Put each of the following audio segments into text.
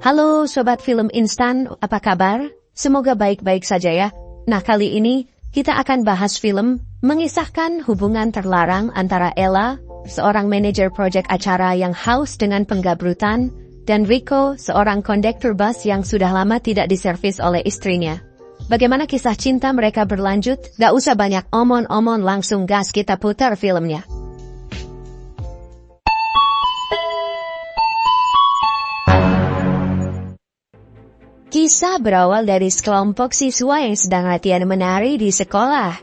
Halo Sobat Film Instan, apa kabar? Semoga baik-baik saja ya. Nah, kali ini kita akan bahas film mengisahkan hubungan terlarang antara Ella, seorang manajer proyek acara yang haus dengan penggabrutan, dan Rico, seorang kondektur bus yang sudah lama tidak diservis oleh istrinya. Bagaimana kisah cinta mereka berlanjut? Gak usah banyak omong-omong, langsung gas kita putar filmnya. Kisah berawal dari sekelompok siswa yang sedang latihan menari di sekolah.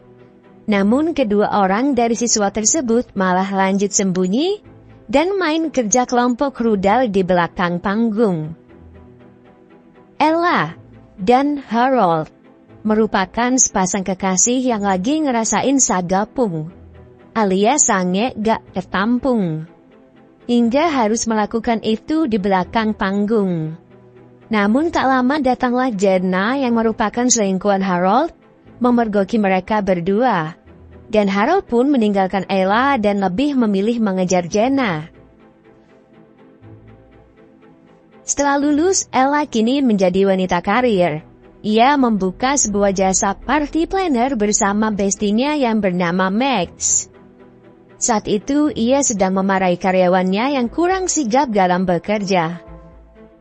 Namun kedua orang dari siswa tersebut malah lanjut sembunyi dan main kerja kelompok rudal di belakang panggung. Ella dan Harold merupakan sepasang kekasih yang lagi ngerasain sagapung, alias sange gak tertampung, hingga harus melakukan itu di belakang panggung. Namun tak lama datanglah Jenna yang merupakan selingkuhan Harold, memergoki mereka berdua. Dan Harold pun meninggalkan Ella dan lebih memilih mengejar Jenna. Setelah lulus, Ella kini menjadi wanita karir. Ia membuka sebuah jasa party planner bersama bestinya yang bernama Max. Saat itu ia sedang memarahi karyawannya yang kurang sigap dalam bekerja.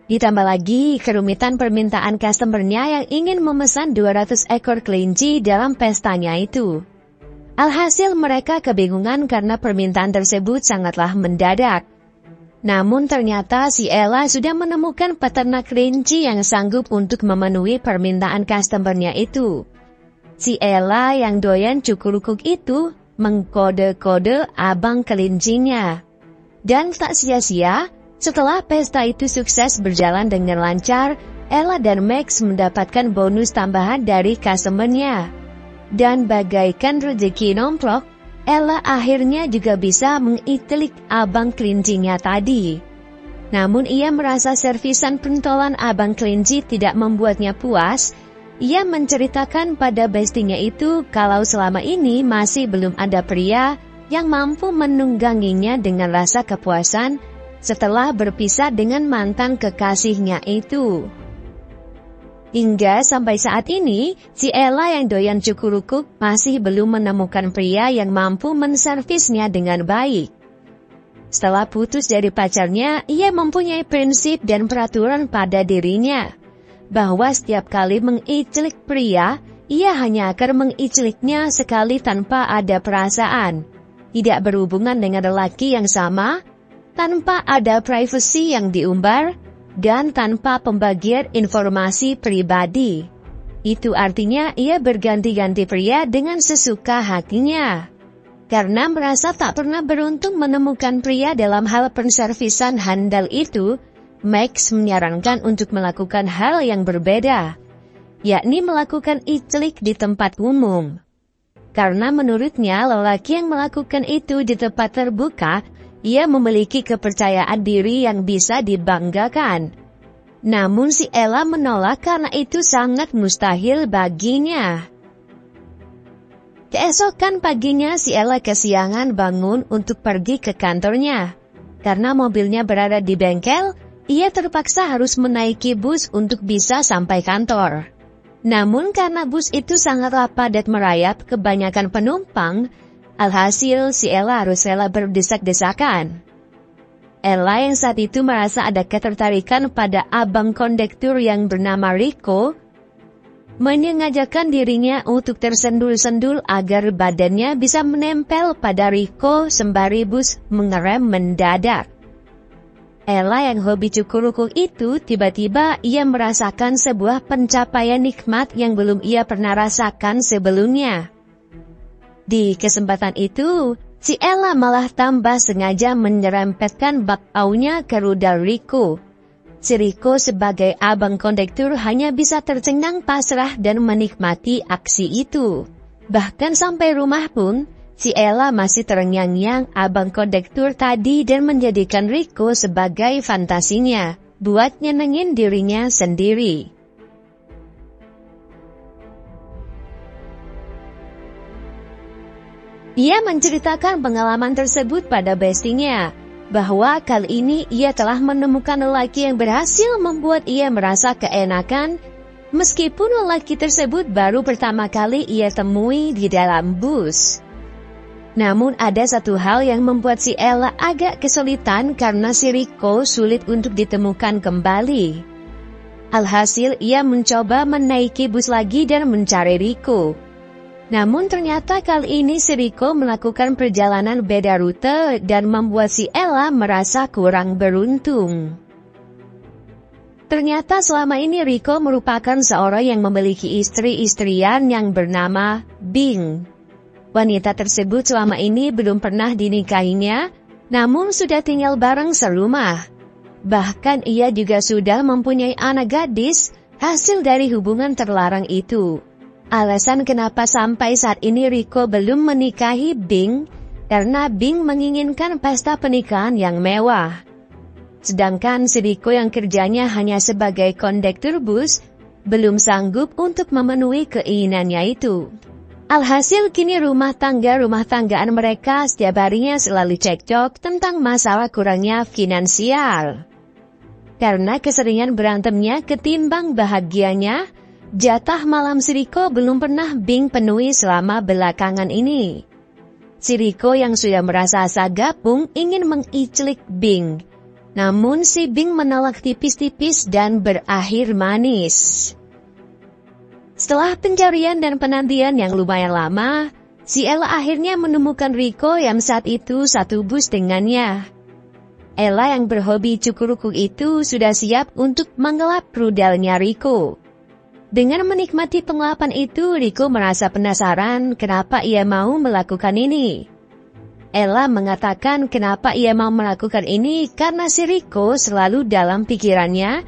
Ditambah lagi kerumitan permintaan customernya yang ingin memesan 200 ekor kelinci dalam pestanya itu. Alhasil mereka kebingungan karena permintaan tersebut sangatlah mendadak. Namun ternyata si Ella sudah menemukan peternak kelinci yang sanggup untuk memenuhi permintaan customernya itu. Si Ella yang doyan cukurukuk itu mengkode-kode abang kelincinya. Dan tak sia-sia, setelah pesta itu sukses berjalan dengan lancar, Ella dan Max mendapatkan bonus tambahan dari customer-nya. Dan bagaikan rezeki nomplok, Ella akhirnya juga bisa mengitelik abang kelincinya tadi. Namun ia merasa servisan pentolan abang kelinci tidak membuatnya puas. Ia menceritakan pada bestinya itu kalau selama ini masih belum ada pria yang mampu menungganginya dengan rasa kepuasan setelah berpisah dengan mantan kekasihnya itu. Hingga sampai saat ini, si Ella yang doyan cukurukuk masih belum menemukan pria yang mampu menservisnya dengan baik. Setelah putus dari pacarnya, ia mempunyai prinsip dan peraturan pada dirinya, bahwa setiap kali mengicelik pria, ia hanya akan mengiceliknya sekali tanpa ada perasaan, tidak berhubungan dengan lelaki yang sama, tanpa ada privasi yang diumbar, dan tanpa pembagian informasi pribadi. Itu artinya ia berganti-ganti pria dengan sesuka hatinya. Karena merasa tak pernah beruntung menemukan pria dalam hal penservisan handal itu, Max menyarankan untuk melakukan hal yang berbeda, yakni melakukan icelik di tempat umum. Karena menurutnya lelaki yang melakukan itu di tempat terbuka, ia memiliki kepercayaan diri yang bisa dibanggakan. Namun si Ella menolak karena itu sangat mustahil baginya. Keesokan paginya si Ella kesiangan bangun untuk pergi ke kantornya. Karena mobilnya berada di bengkel, ia terpaksa harus menaiki bus untuk bisa sampai kantor. Namun karena bus itu sangatlah padat merayap kebanyakan penumpang, alhasil si Ella harus rela berdesak-desakan. Ella yang saat itu merasa ada ketertarikan pada abang kondektur yang bernama Rico, menyengajakan dirinya untuk tersendul-sendul agar badannya bisa menempel pada Rico sembari bus mengerem mendadak. Ella yang hobi cukurukuk itu tiba-tiba ia merasakan sebuah pencapaian nikmat yang belum ia pernah rasakan sebelumnya. Di kesempatan itu, si Ella malah tambah sengaja menyerempetkan bakpaunya ke rudal Rico. Si Rico sebagai abang kondektur hanya bisa tercengang pasrah dan menikmati aksi itu. Bahkan sampai rumah pun, si Ella masih terengyang-nyang abang kondektur tadi dan menjadikan Rico sebagai fantasinya, buat nyenengin dirinya sendiri. Ia menceritakan pengalaman tersebut pada bestinya. bahwa kali ini ia telah menemukan lelaki yang berhasil membuat ia merasa keenakan, meskipun lelaki tersebut baru pertama kali ia temui di dalam bus. Namun ada satu hal yang membuat si Ella agak kesulitan karena si Rico sulit untuk ditemukan kembali. Alhasil ia mencoba menaiki bus lagi dan mencari Rico. Namun ternyata kali ini si Rico melakukan perjalanan beda rute dan membuat si Ella merasa kurang beruntung. Ternyata selama ini Rico merupakan seorang yang memiliki istri-istrian yang bernama Bing. Wanita tersebut selama ini belum pernah dinikahinya, namun sudah tinggal bareng serumah. Bahkan ia juga sudah mempunyai anak gadis, hasil dari hubungan terlarang itu. Alasan kenapa sampai saat ini Rico belum menikahi Bing, karena Bing menginginkan pesta pernikahan yang mewah. Sedangkan si Rico yang kerjanya hanya sebagai kondektur bus, belum sanggup untuk memenuhi keinginannya itu. Alhasil kini rumah tanggaan mereka setiap harinya selalu cekcok tentang masalah kurangnya finansial. Karena keseringan berantemnya ketimbang bahagianya, jatah malam si Rico belum pernah Bing penuhi selama belakangan ini. Si Rico yang sudah merasa asa gapung ingin mengiclik Bing. Namun si Bing menolak tipis-tipis dan berakhir manis. Setelah pencarian dan penantian yang lumayan lama, si Ella akhirnya menemukan Rico yang saat itu satu bus dengannya. Ella yang berhobi cukur-cukur itu sudah siap untuk menggelap rudalnya Rico. Dengan menikmati pengelapan itu, Rico merasa penasaran kenapa ia mau melakukan ini. Ella mengatakan kenapa ia mau melakukan ini karena si Rico selalu dalam pikirannya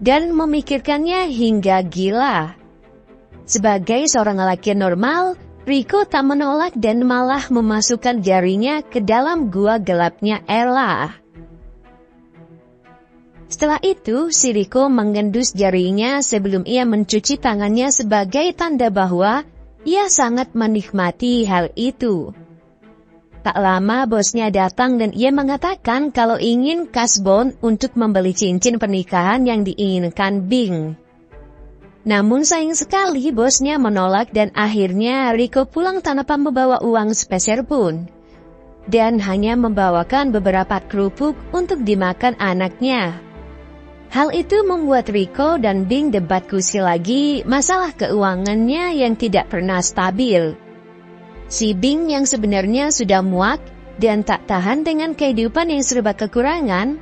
dan memikirkannya hingga gila. Sebagai seorang lelaki normal, Rico tak menolak dan malah memasukkan jarinya ke dalam gua gelapnya Ella. Setelah itu, si Rico mengendus jarinya sebelum ia mencuci tangannya sebagai tanda bahwa ia sangat menikmati hal itu. Tak lama bosnya datang dan ia mengatakan kalau ingin kasbon untuk membeli cincin pernikahan yang diinginkan Bing. Namun sayang sekali bosnya menolak dan akhirnya Rico pulang tanpa membawa uang sepeser pun. Dan hanya membawakan beberapa kerupuk untuk dimakan anaknya. Hal itu membuat Rico dan Bing debat kusir lagi masalah keuangannya yang tidak pernah stabil. Si Bing yang sebenarnya sudah muak dan tak tahan dengan kehidupan yang serba kekurangan,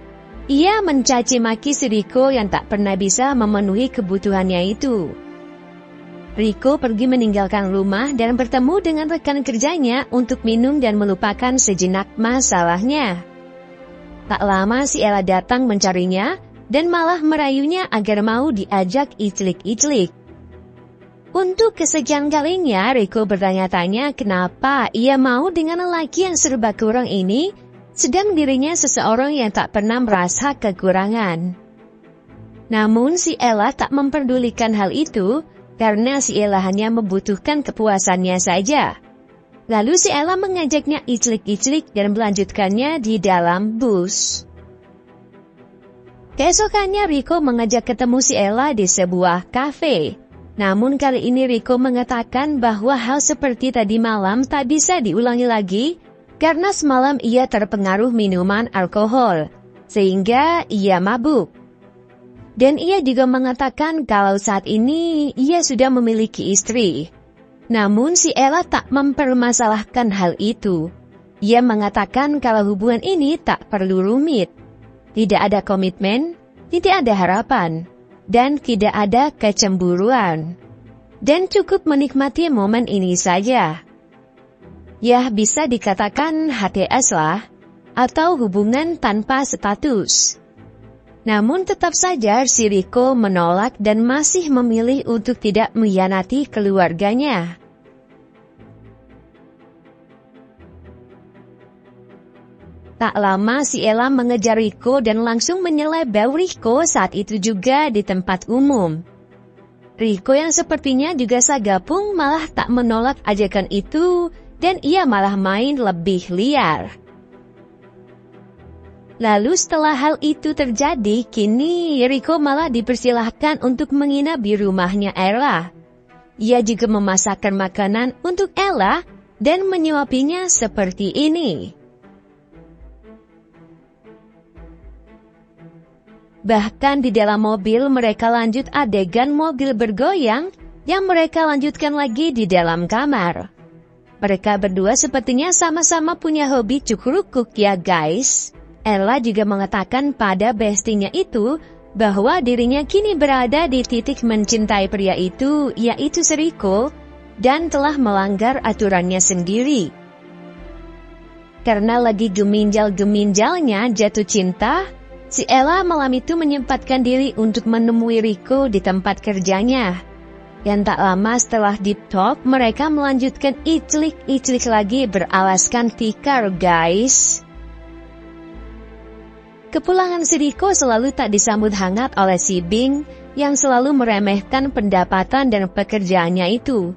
ia mencaci maki si Rico yang tak pernah bisa memenuhi kebutuhannya itu. Rico pergi meninggalkan rumah dan bertemu dengan rekan kerjanya untuk minum dan melupakan sejenak masalahnya. Tak lama si Ella datang mencarinya dan malah merayunya agar mau diajak iclik-iclik. Untuk kesekian kalinya Rico bertanya-tanya kenapa ia mau dengan lelaki yang serba kurang ini, sedang dirinya seseorang yang tak pernah merasa kekurangan. Namun si Ella tak memperdulikan hal itu, karena si Ella hanya membutuhkan kepuasannya saja. Lalu si Ella mengajaknya iclik-iclik dan melanjutkannya di dalam bus. Keesokannya Rico mengajak ketemu si Ella di sebuah kafe. Namun kali ini Rico mengatakan bahwa hal seperti tadi malam tak bisa diulangi lagi, karena semalam ia terpengaruh minuman alkohol, sehingga ia mabuk. Dan ia juga mengatakan kalau saat ini ia sudah memiliki istri. Namun si Ella tak mempermasalahkan hal itu. Ia mengatakan kalau hubungan ini tak perlu rumit. Tidak ada komitmen, tidak ada harapan, dan tidak ada kecemburuan. Dan cukup menikmati momen ini saja. Ya bisa dikatakan HTS lah, atau hubungan tanpa status. Namun tetap saja si Rico menolak dan masih memilih untuk tidak mengkhianati keluarganya. Tak lama si Ella mengejar Rico dan langsung menyelebel Rico saat itu juga di tempat umum. Rico yang sepertinya juga sagapung malah tak menolak ajakan itu dan ia malah main lebih liar. Lalu setelah hal itu terjadi, kini Rico malah dipersilahkan untuk menginap di rumahnya Ella. Ia juga memasakkan makanan untuk Ella dan menyuapinya seperti ini. Bahkan di dalam mobil mereka lanjut adegan mobil bergoyang yang mereka lanjutkan lagi di dalam kamar. Mereka berdua sepertinya sama-sama punya hobi cukurukuk ya guys. Ella juga mengatakan pada bestinya itu bahwa dirinya kini berada di titik mencintai pria itu, yaitu si Rico, dan telah melanggar aturannya sendiri. Karena lagi geminjal-geminjalnya jatuh cinta, si Ella malam itu menyempatkan diri untuk menemui Rico di tempat kerjanya. Dan tak lama setelah deep talk, mereka melanjutkan iclik-iclik lagi beralaskan tikar guys. Kepulangan si Rico selalu tak disambut hangat oleh si Bing, yang selalu meremehkan pendapatan dan pekerjaannya itu.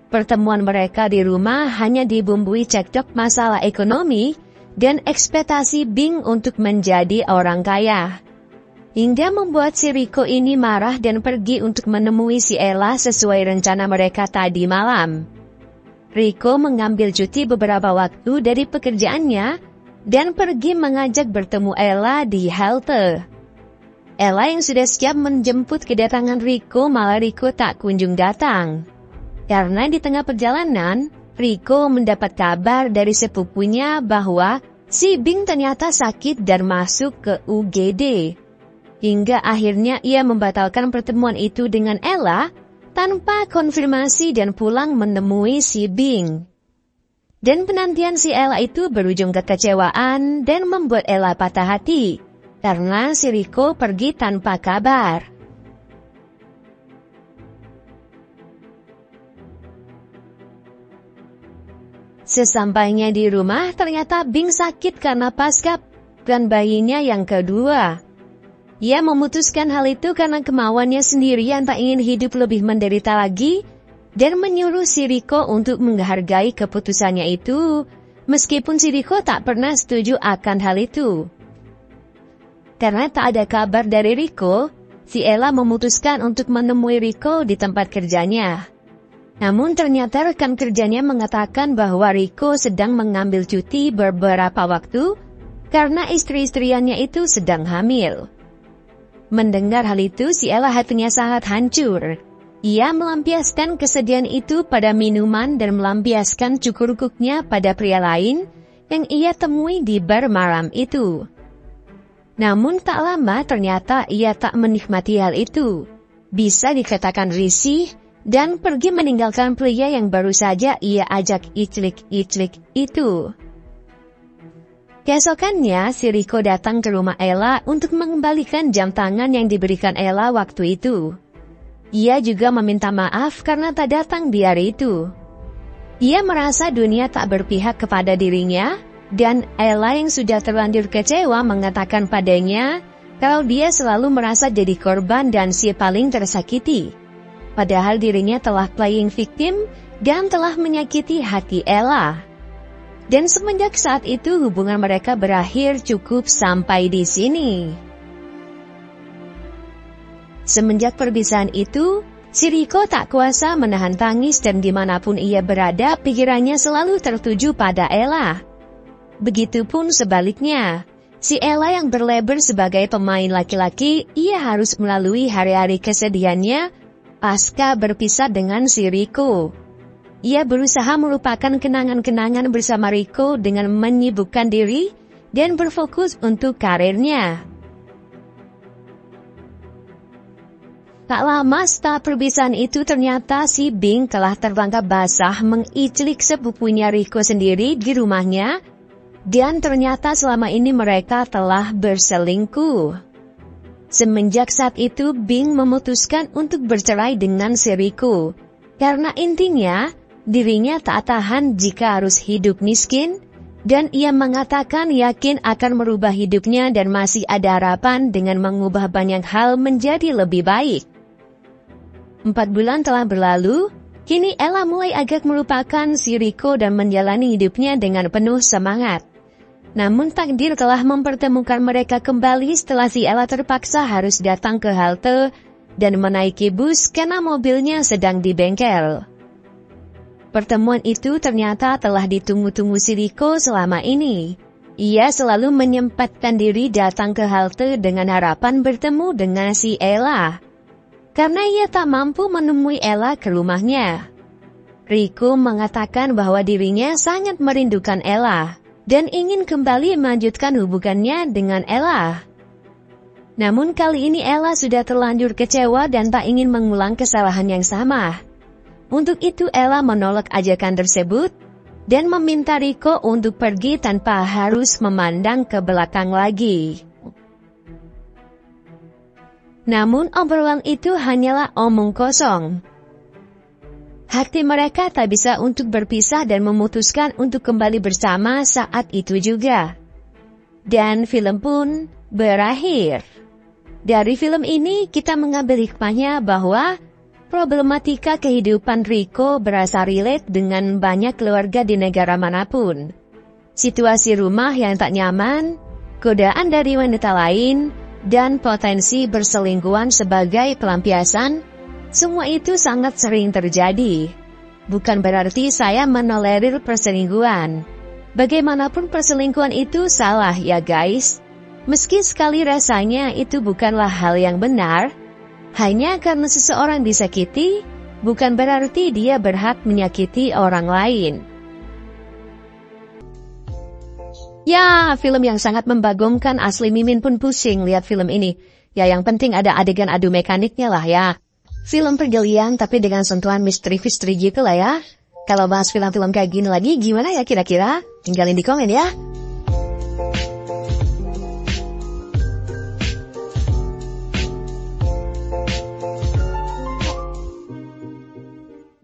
Pertemuan mereka di rumah hanya dibumbui cekcok masalah ekonomi, dan ekspektasi Bing untuk menjadi orang kaya. Hingga membuat si Rico ini marah dan pergi untuk menemui si Ella sesuai rencana mereka tadi malam. Rico mengambil cuti beberapa waktu dari pekerjaannya, dan pergi mengajak bertemu Ella di halte. Ella yang sudah siap menjemput kedatangan Rico, malah Rico tak kunjung datang. Karena di tengah perjalanan, Rico mendapat kabar dari sepupunya bahwa si Bing ternyata sakit dan masuk ke UGD. Hingga akhirnya ia membatalkan pertemuan itu dengan Ella tanpa konfirmasi dan pulang menemui si Bing. Dan penantian si Ella itu berujung kekecewaan dan membuat Ella patah hati, karena si Rico pergi tanpa kabar. Sesampainya di rumah, ternyata Bing sakit karena pasca dan bayinya yang kedua. Ia memutuskan hal itu karena kemauannya sendiri yang tak ingin hidup lebih menderita lagi, dan menyuruh si Rico untuk menghargai keputusannya itu, meskipun si Rico tak pernah setuju akan hal itu. Karena tak ada kabar dari Rico, si Ella memutuskan untuk menemui Rico di tempat kerjanya. Namun ternyata rekan kerjanya mengatakan bahwa Rico sedang mengambil cuti beberapa waktu, karena istri-istriannya itu sedang hamil. Mendengar hal itu, si Ella hatinya sangat hancur. Ia melampiaskan kesedihan itu pada minuman dan melampiaskan cukurukuknya pada pria lain yang ia temui di bar malam itu. Namun tak lama ternyata ia tak menikmati hal itu. Bisa dikatakan risih dan pergi meninggalkan pria yang baru saja ia ajak iclik-iclik itu. Keesokannya, si Rico datang ke rumah Ella untuk mengembalikan jam tangan yang diberikan Ella waktu itu. Ia juga meminta maaf karena tak datang di hari itu. Ia merasa dunia tak berpihak kepada dirinya, dan Ella yang sudah terlanjur kecewa mengatakan padanya kalau dia selalu merasa jadi korban dan si paling tersakiti. Padahal dirinya telah playing victim dan telah menyakiti hati Ella. Dan semenjak saat itu hubungan mereka berakhir cukup sampai di sini. Semenjak perpisahan itu, si Rico tak kuasa menahan tangis dan dimanapun ia berada pikirannya selalu tertuju pada Ella. Begitupun sebaliknya, si Ella yang berlabel sebagai pemain laki-laki, ia harus melalui hari-hari kesedihannya pasca berpisah dengan si Rico. Ia berusaha melupakan kenangan-kenangan bersama Rico dengan menyibukkan diri dan berfokus untuk karirnya. Tak lama setelah perpisahan itu ternyata si Bing telah tertangkap basah mengiclik sepupunya Rico sendiri di rumahnya, dan ternyata selama ini mereka telah berselingkuh. Semenjak saat itu Bing memutuskan untuk bercerai dengan si Rico, karena intinya dirinya tak tahan jika harus hidup miskin, dan ia mengatakan yakin akan merubah hidupnya dan masih ada harapan dengan mengubah banyak hal menjadi lebih baik. 4 bulan telah berlalu, kini Ella mulai agak melupakan si Rico dan menjalani hidupnya dengan penuh semangat. Namun takdir telah mempertemukan mereka kembali setelah si Ella terpaksa harus datang ke halte dan menaiki bus karena mobilnya sedang di bengkel. Pertemuan itu ternyata telah ditunggu-tunggu si Rico selama ini. Ia selalu menyempatkan diri datang ke halte dengan harapan bertemu dengan si Ella, karena ia tak mampu menemui Ella ke rumahnya. Rico mengatakan bahwa dirinya sangat merindukan Ella dan ingin kembali melanjutkan hubungannya dengan Ella. Namun kali ini Ella sudah terlanjur kecewa dan tak ingin mengulang kesalahan yang sama. Untuk itu Ella menolak ajakan tersebut dan meminta Rico untuk pergi tanpa harus memandang ke belakang lagi. Namun obrolan itu hanyalah omong kosong. Hati mereka tak bisa untuk berpisah dan memutuskan untuk kembali bersama saat itu juga. Dan film pun berakhir. Dari film ini kita mengambil hikmahnya bahwa problematika kehidupan Rico berasa relate dengan banyak keluarga di negara manapun. Situasi rumah yang tak nyaman, godaan dari wanita lain, dan potensi berselingkuhan sebagai pelampiasan, semua itu sangat sering terjadi. Bukan berarti saya menolerir perselingkuhan. Bagaimanapun perselingkuhan itu salah ya guys. Meski sekali rasanya itu bukanlah hal yang benar, hanya karena seseorang disakiti, bukan berarti dia berhak menyakiti orang lain. Ya, film yang sangat membagongkan, asli Mimin pun pusing lihat film ini. Ya yang penting ada adegan adu mekaniknya lah ya. Film pergelian tapi dengan sentuhan misteri-misteri gitu lah ya. Kalau bahas film-film kayak gini lagi gimana ya kira-kira? Tinggalin di komen ya.